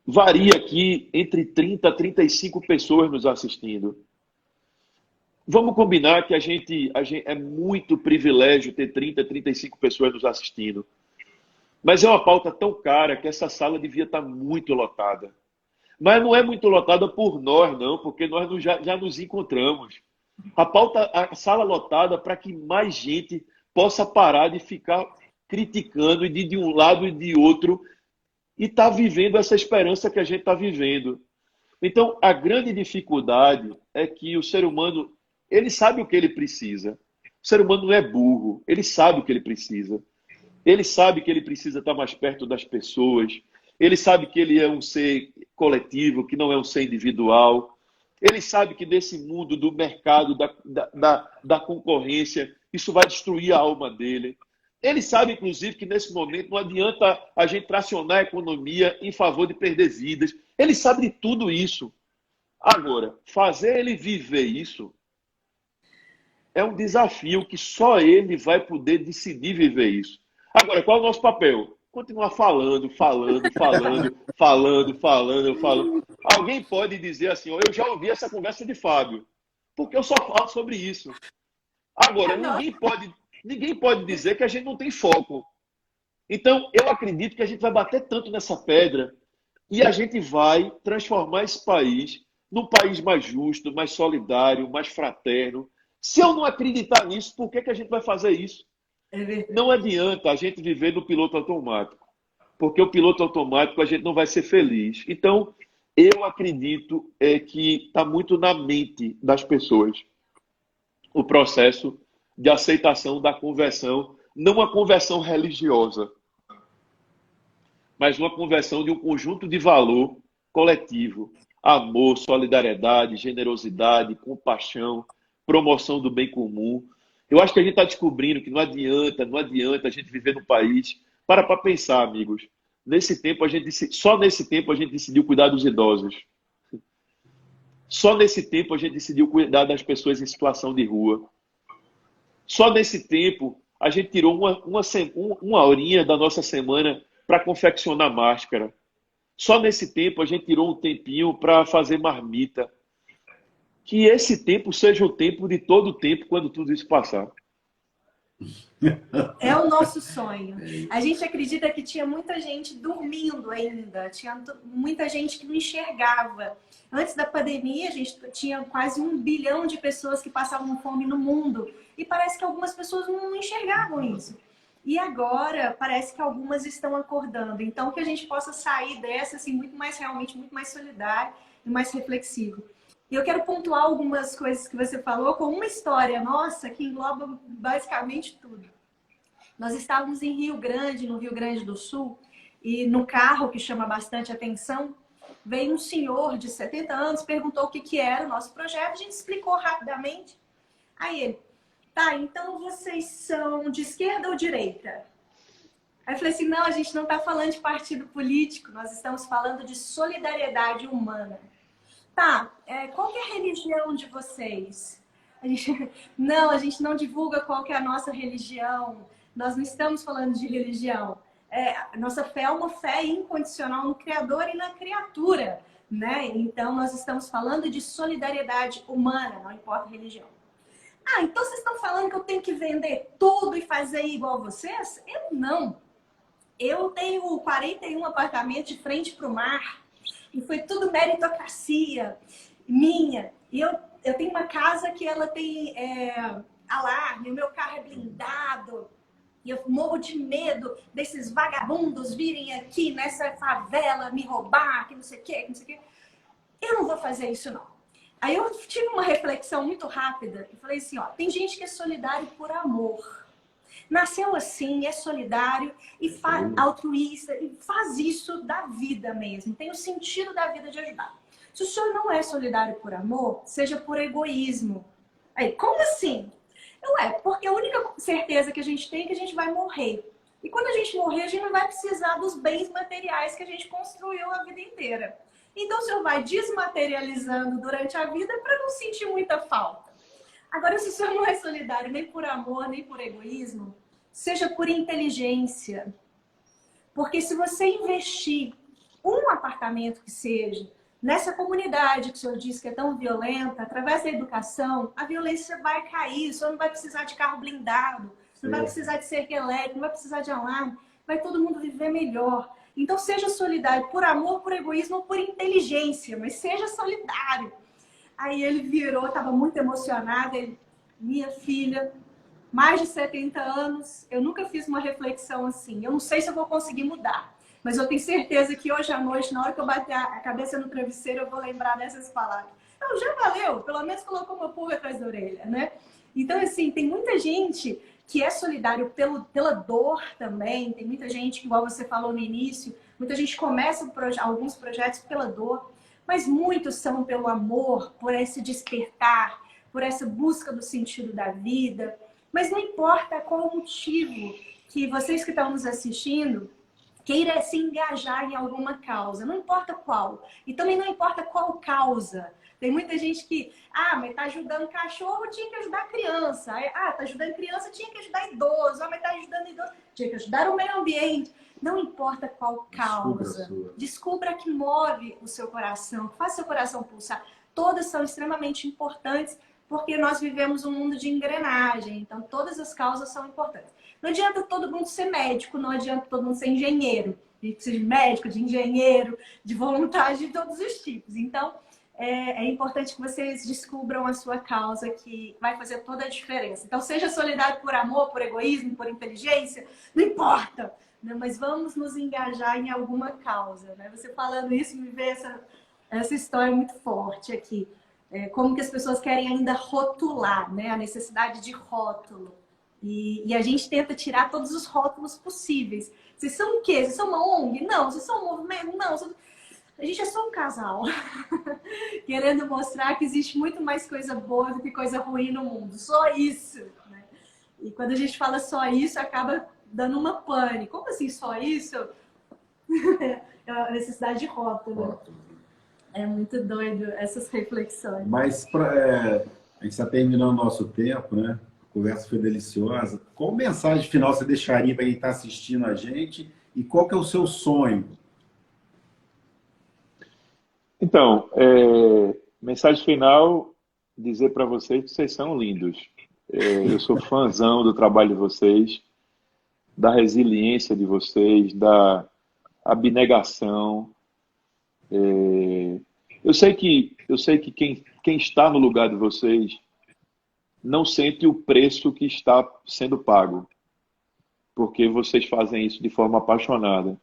varia aqui entre 30 a 35 pessoas nos assistindo. Vamos combinar que a gente é muito privilégio ter 30, 35 pessoas nos assistindo. Mas é uma pauta tão cara que essa sala devia estar muito lotada. Mas não é muito lotada por nós, não, porque nós já nos encontramos. A sala lotada para que mais gente possa parar de ficar criticando e de um lado e de outro e estar vivendo essa esperança que a gente está vivendo. Então, a grande dificuldade é que o ser humano, ele sabe o que ele precisa. O ser humano não é burro, ele sabe o que ele precisa. Ele sabe que ele precisa estar mais perto das pessoas. Ele sabe que ele é um ser coletivo, que não é um ser individual. Ele sabe que nesse mundo do mercado, da concorrência, isso vai destruir a alma dele. Ele sabe, inclusive, que nesse momento não adianta a gente tracionar a economia em favor de perder vidas. Ele sabe de tudo isso. Agora, fazer ele viver isso é um desafio que só ele vai poder decidir viver isso. Agora, qual é o nosso papel? Continuar falando. Alguém pode dizer assim, eu já ouvi essa conversa de Fábio, porque eu só falo sobre isso. Agora, ninguém pode dizer que a gente não tem foco. Então, eu acredito que a gente vai bater tanto nessa pedra e a gente vai transformar esse país num país mais justo, mais solidário, mais fraterno. Se eu não acreditar nisso, por que a gente vai fazer isso? Não adianta a gente viver no piloto automático, porque o piloto automático a gente não vai ser feliz. Então, eu acredito que está muito na mente das pessoas o processo de aceitação da conversão, não uma conversão religiosa, mas uma conversão de um conjunto de valor coletivo: amor, solidariedade, generosidade, compaixão, promoção do bem comum. Eu acho que a gente está descobrindo que não adianta a gente viver no país. Para pensar, amigos. Só nesse tempo a gente decidiu cuidar dos idosos. Só nesse tempo a gente decidiu cuidar das pessoas em situação de rua. Só nesse tempo a gente tirou uma horinha da nossa semana para confeccionar máscara. Só nesse tempo a gente tirou um tempinho para fazer marmita. Que esse tempo seja o tempo de todo o tempo quando tudo isso passar. É o nosso sonho. A gente acredita que tinha muita gente dormindo ainda, tinha muita gente que não enxergava. Antes da pandemia, a gente tinha quase 1 bilhão de pessoas que passavam fome no mundo. E parece que algumas pessoas não enxergavam isso. E agora, parece que algumas estão acordando. Então, que a gente possa sair dessa, assim, realmente muito mais solidário e mais reflexivo. E eu quero pontuar algumas coisas que você falou com uma história nossa que engloba basicamente tudo. Nós estávamos em Rio Grande, no Rio Grande do Sul, e num carro que chama bastante atenção, veio um senhor de 70 anos, perguntou o que era o nosso projeto, a gente explicou rapidamente. Aí ele, tá, então vocês são de esquerda ou direita? Aí eu falei assim, não, a gente não está falando de partido político, nós estamos falando de solidariedade humana. Tá, qual que é a religião de vocês? Não, a gente não divulga qual que é a nossa religião. Nós não estamos falando de religião. A nossa fé é uma fé incondicional no Criador e na criatura, né? Então, nós estamos falando de solidariedade humana, não importa a religião. Ah, então vocês estão falando que eu tenho que vender tudo e fazer igual vocês? Eu não. Eu tenho 41 apartamentos de frente para o mar. E foi tudo meritocracia minha. E eu tenho uma casa que ela tem alarme, o meu carro é blindado. E eu morro de medo desses vagabundos virem aqui nessa favela me roubar, que não sei o quê, que não sei o quê. Eu não vou fazer isso, não. Aí eu tive uma reflexão muito rápida e falei assim, ó, tem gente que é solidário por amor. Nasceu assim, é solidário e altruísta, e faz isso da vida mesmo. Tem o sentido da vida de ajudar. Se o senhor não é solidário por amor, seja por egoísmo. Aí, como assim? Porque a única certeza que a gente tem é que a gente vai morrer. E quando a gente morrer, a gente não vai precisar dos bens materiais que a gente construiu a vida inteira. Então o senhor vai desmaterializando durante a vida para não sentir muita falta. Agora, se o senhor não é solidário nem por amor, nem por egoísmo, seja por inteligência. Porque se você investir um apartamento que seja nessa comunidade que o senhor disse que é tão violenta, através da educação, a violência vai cair, o senhor não vai precisar de carro blindado, não vai precisar de cerca elétrica, não vai precisar de alarme, vai todo mundo viver melhor. Então, seja solidário por amor, por egoísmo ou por inteligência, mas seja solidário. Aí ele virou, estava muito emocionado. Minha filha, mais de 70 anos, eu nunca fiz uma reflexão assim. Eu não sei se eu vou conseguir mudar, mas eu tenho certeza que hoje à noite, na hora que eu bater a cabeça no travesseiro, eu vou lembrar dessas palavras. Não, já valeu, pelo menos colocou uma pulga atrás da orelha, né? Então, assim, tem muita gente que é solidário pela dor também. Tem muita gente, igual você falou no início, muita gente começa alguns projetos pela dor. Mas muitos são pelo amor, por esse despertar, por essa busca do sentido da vida. Mas não importa qual o motivo que vocês que estão nos assistindo queiram se engajar em alguma causa. Não importa qual. E também não importa qual causa. Tem muita gente que, mas tá ajudando cachorro, tinha que ajudar criança. Tá ajudando criança, tinha que ajudar idoso. Mas tá ajudando idoso, tinha que ajudar o meio ambiente. Não importa qual causa, descubra que move o seu coração, que faz seu coração pulsar. Todas são extremamente importantes, porque nós vivemos um mundo de engrenagem, então todas as causas são importantes. Não adianta todo mundo ser médico, não adianta todo mundo ser engenheiro. A gente precisa de médico, de engenheiro, de voluntário, de todos os tipos. Então, é importante que vocês descubram a sua causa, que vai fazer toda a diferença. Então, seja solidário por amor, por egoísmo, por inteligência, não importa, né? Mas vamos nos engajar em alguma causa, né? Você falando isso, me vê essa história muito forte aqui. Como que as pessoas querem ainda rotular, né? A necessidade de rótulo. E a gente tenta tirar todos os rótulos possíveis. Vocês são o quê? Vocês são uma ONG? Não. Vocês são um movimento? Não. A gente é só um casal. Querendo mostrar que existe muito mais coisa boa do que coisa ruim no mundo. Só isso, né? E quando a gente fala só isso, acaba dando uma pane. Como assim só isso? É a necessidade de rótulo. É muito doido essas reflexões. Mas a gente está terminando o nosso tempo, né? A conversa foi deliciosa. Qual mensagem final você deixaria para quem está assistindo a gente? E qual que é o seu sonho? Então, mensagem final, dizer para vocês que vocês são lindos. Eu sou fãzão do trabalho de vocês, da resiliência de vocês, da abnegação. Eu sei que quem está no lugar de vocês não sente o preço que está sendo pago, porque vocês fazem isso de forma apaixonada.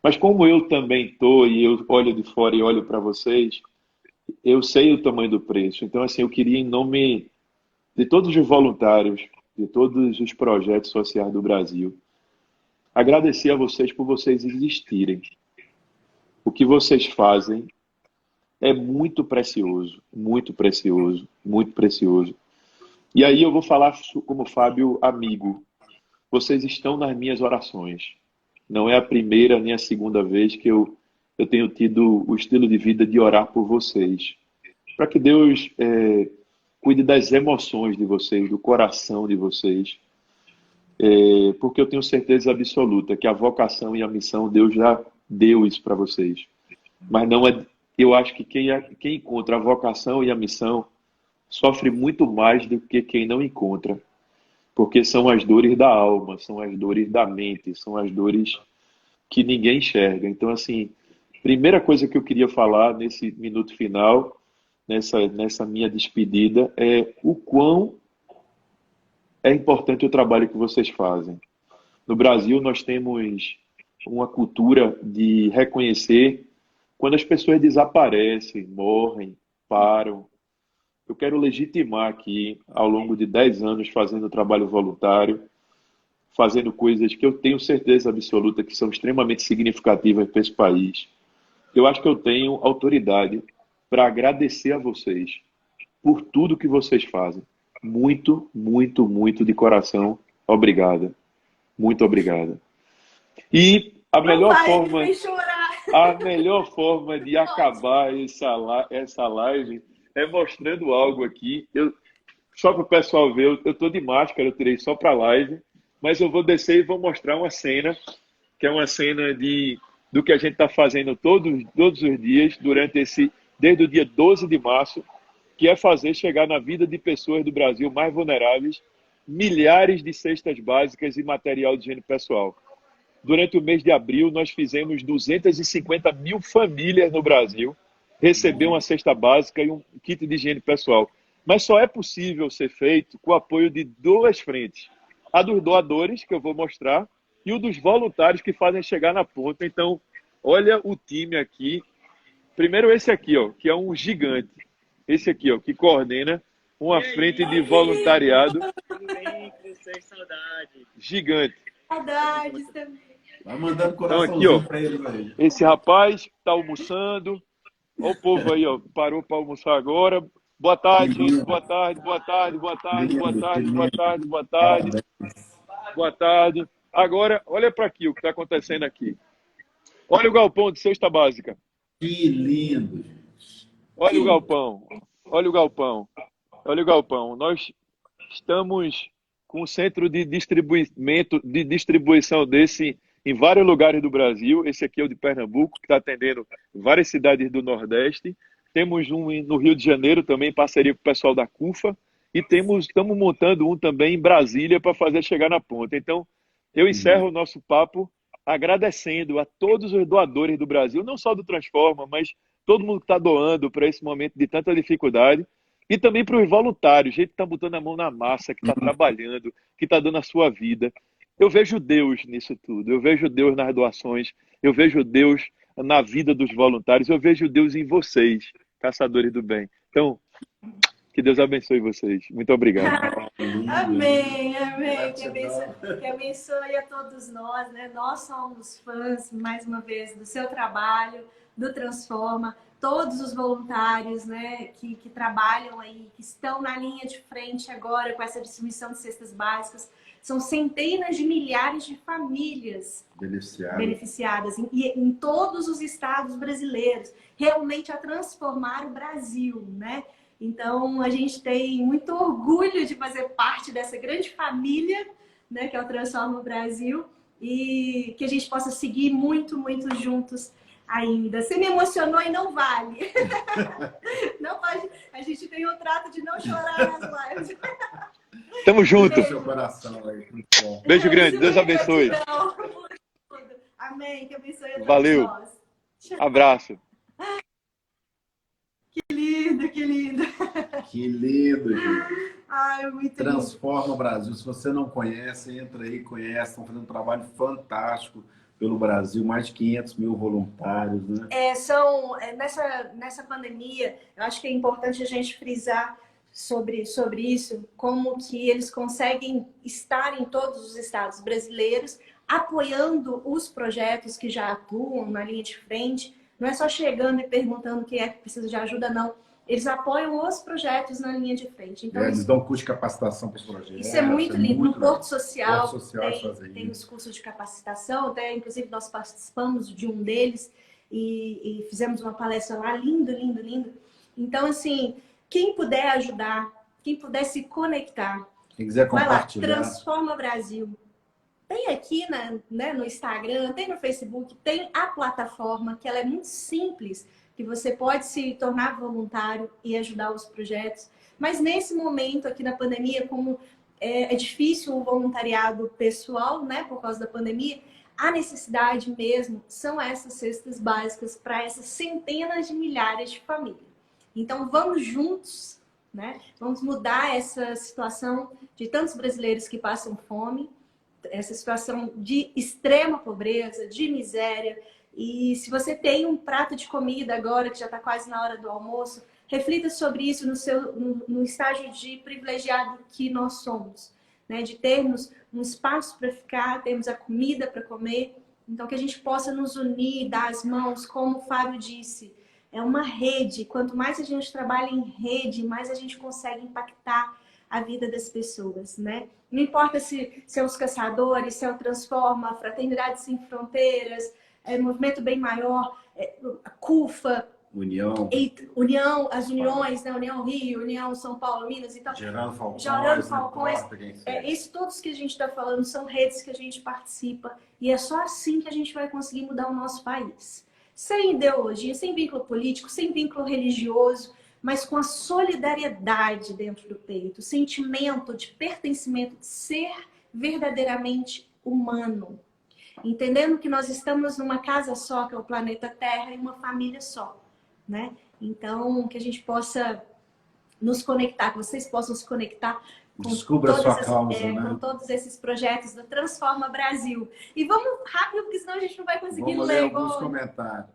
Mas como eu também estou e eu olho de fora e olho para vocês, eu sei o tamanho do preço. Então, assim, eu queria, em nome de todos os voluntários, de todos os projetos sociais do Brasil, agradecer a vocês por vocês existirem. O que vocês fazem é muito precioso, muito precioso, muito precioso. E aí eu vou falar como Fábio amigo. Vocês estão nas minhas orações. Não é a primeira nem a segunda vez que eu tenho tido o estilo de vida de orar por vocês. Para que Deus cuide das emoções de vocês, do coração de vocês. Porque eu tenho certeza absoluta que a vocação e a missão, Deus já deu isso para vocês. Mas não é. Eu acho que quem encontra a vocação e a missão sofre muito mais do que quem não encontra. Porque são as dores da alma, são as dores da mente, são as dores que ninguém enxerga. Então, assim, primeira coisa que eu queria falar nesse minuto final, nessa minha despedida, é o quão é importante o trabalho que vocês fazem. No Brasil, nós temos uma cultura de reconhecer quando as pessoas desaparecem, morrem, param. Eu quero legitimar aqui, ao longo de 10 anos fazendo trabalho voluntário, fazendo coisas que eu tenho certeza absoluta que são extremamente significativas para esse país. Eu acho que eu tenho autoridade para agradecer a vocês por tudo que vocês fazem. Muito, muito, muito de coração. Obrigada. Muito obrigada. E a melhor forma de acabar essa live é mostrando algo aqui. Só para o pessoal ver, eu estou de máscara, eu tirei só para a live, mas eu vou descer e vou mostrar uma cena, que é uma cena do que a gente está fazendo todos os dias, desde o dia 12 de março, que é fazer chegar na vida de pessoas do Brasil mais vulneráveis milhares de cestas básicas e material de higiene pessoal. Durante o mês de abril, nós fizemos 250 mil famílias no Brasil receber uma cesta básica e um kit de higiene pessoal. Mas só é possível ser feito com o apoio de duas frentes. A dos doadores, que eu vou mostrar, e o dos voluntários que fazem chegar na ponta. Então, olha o time aqui. Primeiro esse aqui, ó, que é um gigante. Esse aqui, ó, que coordena uma frente de voluntariado. Gigante. Saudades também. Vai mandando coraçãozinho para ele, velho. Esse rapaz está almoçando. Olha o povo aí, ó, parou para almoçar agora. Boa tarde, gente. Boa tarde, boa tarde, boa tarde, boa tarde, boa tarde, boa tarde. Boa tarde. Agora, olha para aqui o que está acontecendo aqui. Olha o galpão de cesta básica. Que lindo, gente. Olha o galpão. Olha o galpão. Olha o galpão. Nós estamos com um centro de distribuição desse em vários lugares do Brasil. Esse aqui é o de Pernambuco, que está atendendo várias cidades do Nordeste. Temos um no Rio de Janeiro também, em parceria com o pessoal da CUFA. E estamos montando um também em Brasília para fazer chegar na ponta. Então, eu encerro o nosso papo agradecendo a todos os doadores do Brasil, não só do Transforma, mas todo mundo que está doando para esse momento de tanta dificuldade, e também para os voluntários, gente que está botando a mão na massa, que está trabalhando, que está dando a sua vida. Eu vejo Deus nisso tudo, eu vejo Deus nas doações, eu vejo Deus na vida dos voluntários, eu vejo Deus em vocês, caçadores do bem. Então, que Deus abençoe vocês. Muito obrigado. Amém, amém. Que abençoe a todos nós, né? Nós somos fãs, mais uma vez, do seu trabalho, do Transforma, todos os voluntários, né, que trabalham aí, que estão na linha de frente agora com essa distribuição de cestas básicas. São centenas de milhares de famílias beneficiadas em todos os estados brasileiros, realmente a transformar o Brasil, né? Então, a gente tem muito orgulho de fazer parte dessa grande família, né, que é o Transforma Brasil, e que a gente possa seguir muito, muito juntos ainda. Você me emocionou e não vale. Não pode. A gente tem o trato de não chorar nas lives. Tamo junto. Seu coração aí. Beijo grande. Deus abençoe. Amém. Que abençoe a todos Valeu. nós. Abraço. Que lindo, que lindo. Que lindo, gente. Ai, muito Transforma o Brasil. Se você não conhece, entra aí, conhece. Estão fazendo um trabalho fantástico pelo Brasil. Mais de 500 mil voluntários, né? Nessa pandemia, eu acho que é importante a gente frisar sobre isso, como que eles conseguem estar em todos os estados brasileiros, apoiando os projetos que já atuam na linha de frente. Não é só chegando e perguntando quem é que precisa de ajuda, não. Eles apoiam os projetos na linha de frente. Então, eles dão curso de capacitação para os projetos. Isso é muito lindo. No Porto Social, tem os cursos de capacitação, até inclusive nós participamos de um deles e fizemos uma palestra lá, lindo, lindo, lindo. Então, assim, quem puder ajudar, quem puder se conectar, quem quiser compartilhar, vai lá, Transforma Brasil. Tem aqui no Instagram, tem no Facebook, tem a plataforma, que ela é muito simples, que você pode se tornar voluntário e ajudar os projetos. Mas nesse momento aqui na pandemia, como é difícil o voluntariado pessoal, né, por causa da pandemia, a necessidade mesmo são essas cestas básicas para essas centenas de milhares de famílias. Então vamos juntos, né? Vamos mudar essa situação de tantos brasileiros que passam fome, essa situação de extrema pobreza, de miséria. E se você tem um prato de comida agora, que já está quase na hora do almoço, reflita sobre isso no estágio de privilegiado que nós somos, né? De termos um espaço para ficar, termos a comida para comer. Então, que a gente possa nos unir, dar as mãos, como o Fábio disse. É uma rede. Quanto mais a gente trabalha em rede, mais a gente consegue impactar a vida das pessoas, né? Não importa se é os caçadores, se é o Transforma, Fraternidade Sem Fronteiras, Movimento Bem Maior, a CUFA, União, as uniões, né? União Rio, União São Paulo, Minas e tal. Gerando Falcões. Isso todos que a gente está falando são redes que a gente participa e é só assim que a gente vai conseguir mudar o nosso país. Sem ideologia, sem vínculo político, sem vínculo religioso, mas com a solidariedade dentro do peito, o sentimento de pertencimento, de ser verdadeiramente humano. Entendendo que nós estamos numa casa só, que é o planeta Terra, e uma família só, né? Então, que a gente possa nos conectar, que vocês possam se conectar com todos esses projetos do Transforma Brasil. E vamos rápido, porque senão a gente não vai conseguir ler alguns comentários.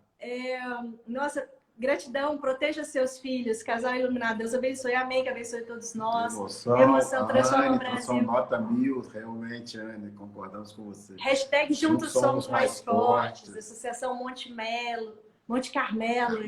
Nossa, gratidão, proteja seus filhos, casal iluminado, Deus abençoe, amém, que abençoe todos nós. Emoção Transforma o Brasil. Nota 1000, realmente, Anne, concordamos com você. Hashtag Juntos Somos Mais Fortes, Associação Monte Carmelo,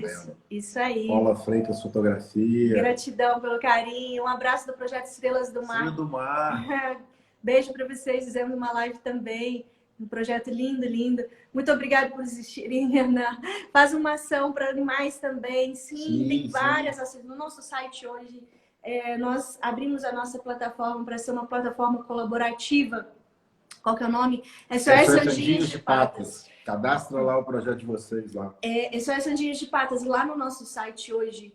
isso aí. Paula Freitas, fotografia. Gratidão pelo carinho, um abraço do Projeto Estrelas do Mar. Estrela do Mar. Beijo para vocês, fizemos uma live também. Um projeto lindo, lindo. Muito obrigada por existirem, Ana. Faz uma ação para animais também. Sim, tem várias ações. No nosso site hoje, nós abrimos a nossa plataforma para ser uma plataforma colaborativa. Qual que é o nome? SOS Anjinhos de Patas. Cadastra lá o projeto de vocês lá. SOS Anjinhos de Patas. Lá no nosso site hoje,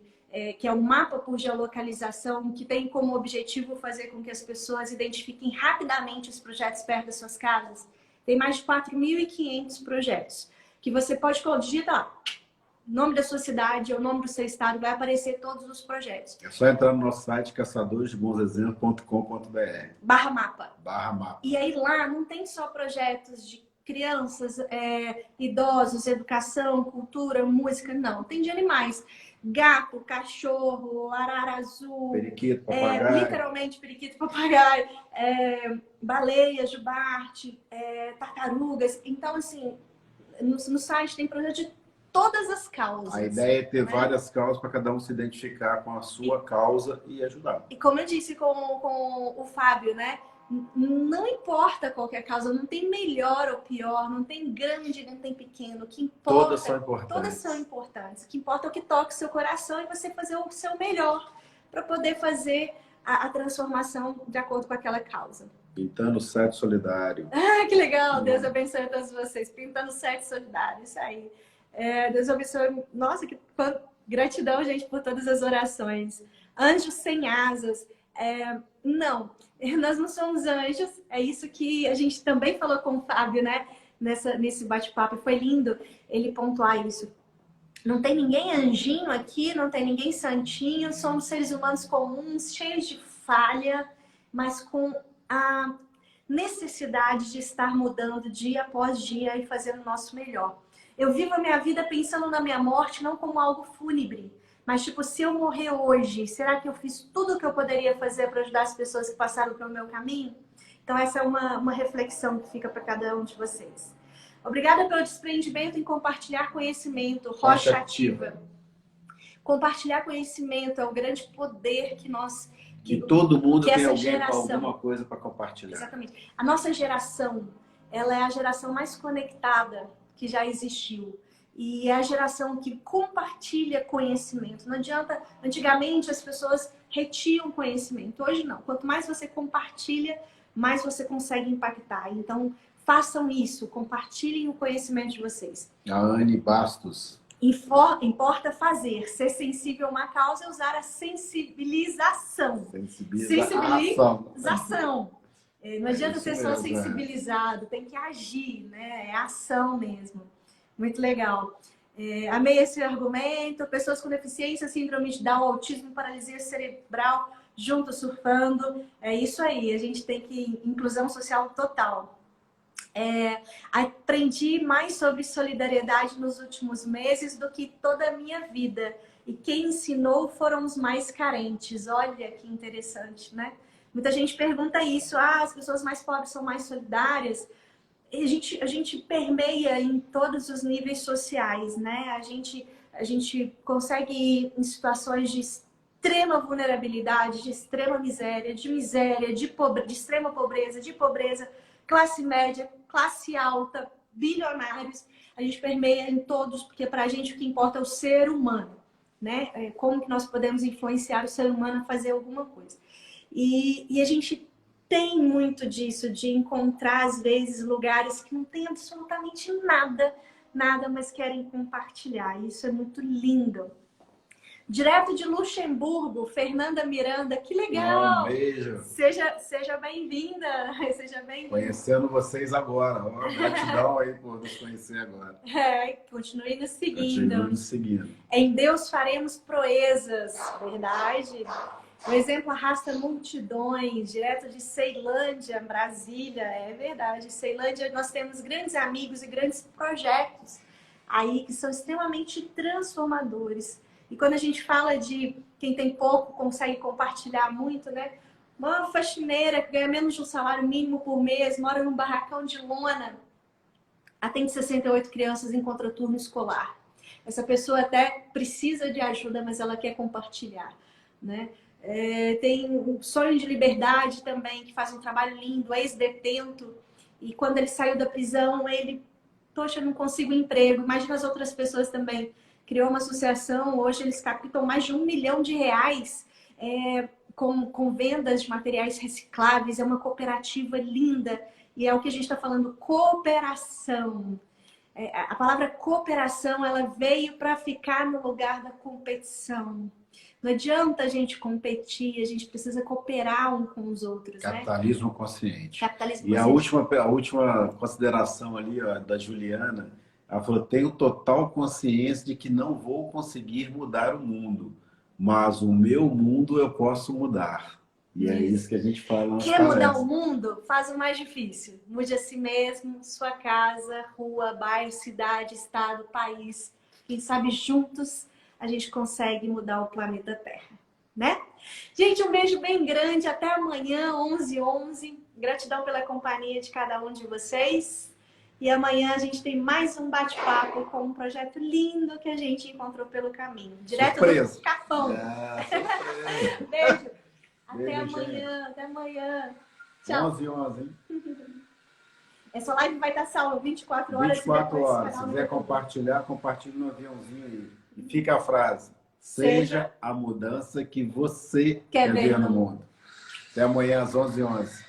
que é um mapa por geolocalização, que tem como objetivo fazer com que as pessoas identifiquem rapidamente os projetos perto das suas casas. Tem mais de 4.500 projetos que você pode digitar. nome da sua cidade, o nome do seu estado, vai aparecer todos os projetos. É só entrar no nosso site caçadoresdebonsexemplos.com.br /mapa. /mapa. E aí lá não tem só projetos de crianças, idosos, educação, cultura, música, não. Tem de animais. Gato, cachorro, arara azul. Periquito, papagaio. Literalmente periquito, papagaio. Baleia, jubarte, tartarugas. Então, assim, no site tem projeto de todas as causas. A ideia é ter várias causas para cada um se identificar com a sua causa e ajudar. E como eu disse com o Fábio, né? Não importa qualquer causa, não tem melhor ou pior, não tem grande, não tem pequeno. O que importa, todas são importantes. Todas são importantes. O que importa é o que toca o seu coração e você fazer o seu melhor para poder fazer a transformação de acordo com aquela causa. Pintando o site solidário. Ah, que legal! Deus abençoe a todos vocês. Pintando o site solidário, isso aí. Deus abençoe. Nossa, que gratidão, gente, por todas as orações. Anjos sem asas. Não, nós não somos anjos. É isso que a gente também falou com o Fábio, né? Nesse bate-papo. Foi lindo ele pontuar isso. Não tem ninguém anjinho aqui, não tem ninguém santinho. Somos seres humanos comuns, cheios de falha, mas com a necessidade de estar mudando dia após dia e fazendo o nosso melhor. Eu vivo a minha vida pensando na minha morte não como algo fúnebre, mas tipo, se eu morrer hoje, será que eu fiz tudo o que eu poderia fazer para ajudar as pessoas que passaram pelo meu caminho? Então essa é uma reflexão que fica para cada um de vocês. Obrigada pelo desprendimento em compartilhar conhecimento. Rocha Ativa. Compartilhar conhecimento é o grande poder que nós... Que todo mundo tem alguém geração, com alguma coisa para compartilhar. Exatamente. A nossa geração, ela é a geração mais conectada que já existiu. E é a geração que compartilha conhecimento. Não adianta... Antigamente, as pessoas retinham conhecimento. Hoje, não. Quanto mais você compartilha, mais você consegue impactar. Então, façam isso. Compartilhem o conhecimento de vocês. A Anne Bastos. Importa fazer. Ser sensível a uma causa é usar a sensibilização. Sensibilização. Não adianta ser só sensibilizado. Tem que agir, né? É ação mesmo. Muito legal. Amei esse argumento. Pessoas com deficiência, síndrome de Down, autismo, paralisia cerebral, juntos surfando. É isso aí. A gente tem que... Inclusão social total. Aprendi mais sobre solidariedade nos últimos meses do que toda a minha vida. E quem ensinou foram os mais carentes. Olha que interessante, né? Muita gente pergunta isso. As pessoas mais pobres são mais solidárias. A gente permeia em todos os níveis sociais, né? A gente consegue ir em situações de extrema vulnerabilidade, de extrema miséria, de extrema pobreza, de pobreza, classe média, classe alta, bilionários. A gente permeia em todos, porque para a gente o que importa é o ser humano, né? Como que nós podemos influenciar o ser humano a fazer alguma coisa. E a gente tem muito disso, de encontrar, às vezes, lugares que não tem absolutamente nada, mas querem compartilhar. Isso é muito lindo. Direto de Luxemburgo, Fernanda Miranda, que legal! Um beijo! Seja bem-vinda! Seja bem-vinda! Conhecendo vocês agora. Gratidão aí por nos conhecer agora. Continue nos seguindo. Continue nos seguindo. Em Deus faremos proezas, verdade? O exemplo arrasta multidões, direto de Ceilândia, Brasília, é verdade. Ceilândia, nós temos grandes amigos e grandes projetos aí que são extremamente transformadores. E quando a gente fala de quem tem pouco consegue compartilhar muito, né? Uma faxineira que ganha menos de um salário mínimo por mês, mora num barracão de lona, atende 68 crianças em contraturno escolar. Essa pessoa até precisa de ajuda, mas ela quer compartilhar, né? Tem um Sonho de Liberdade também, que faz um trabalho lindo, ex-detento. E quando ele saiu da prisão, ele... Poxa, não consigo emprego. Imagina as outras pessoas também. Criou uma associação, hoje eles captam mais de R$1 milhão com vendas de materiais recicláveis. É uma cooperativa linda. E é o que a gente está falando, cooperação. A palavra cooperação, ela veio para ficar no lugar da competição. Não adianta a gente competir, a gente precisa cooperar um com os outros. Capitalismo, né? Consciente. Capitalismo e consciente. A última consideração ali, ó, da Juliana, Ela falou, tenho total consciência de que não vou conseguir mudar o mundo, mas o meu mundo eu posso mudar. E é isso que a gente fala nas Quer mudar palestras. o mundo? Faz o mais difícil. Mude a si mesmo, sua casa, rua, bairro, cidade, estado, país. Quem sabe juntos a gente consegue mudar o planeta Terra, né? Gente, um beijo bem grande. Até amanhã, 11h11. Gratidão pela companhia de cada um de vocês. E amanhã a gente tem mais um bate-papo com um projeto lindo que a gente encontrou pelo caminho. Direto Surpresa. do Capão. Surpresa. Beijo. Até Beijo, amanhã. gente. Até amanhã. Tchau. 11h11, hein? Essa live vai estar salva 24 horas. 24 e depois horas. Se canal no quiser YouTube. compartilhar, compartilhe no aviãozinho aí. E fica a frase. Seja a mudança que você quer ver no mundo. Até amanhã às 11h11.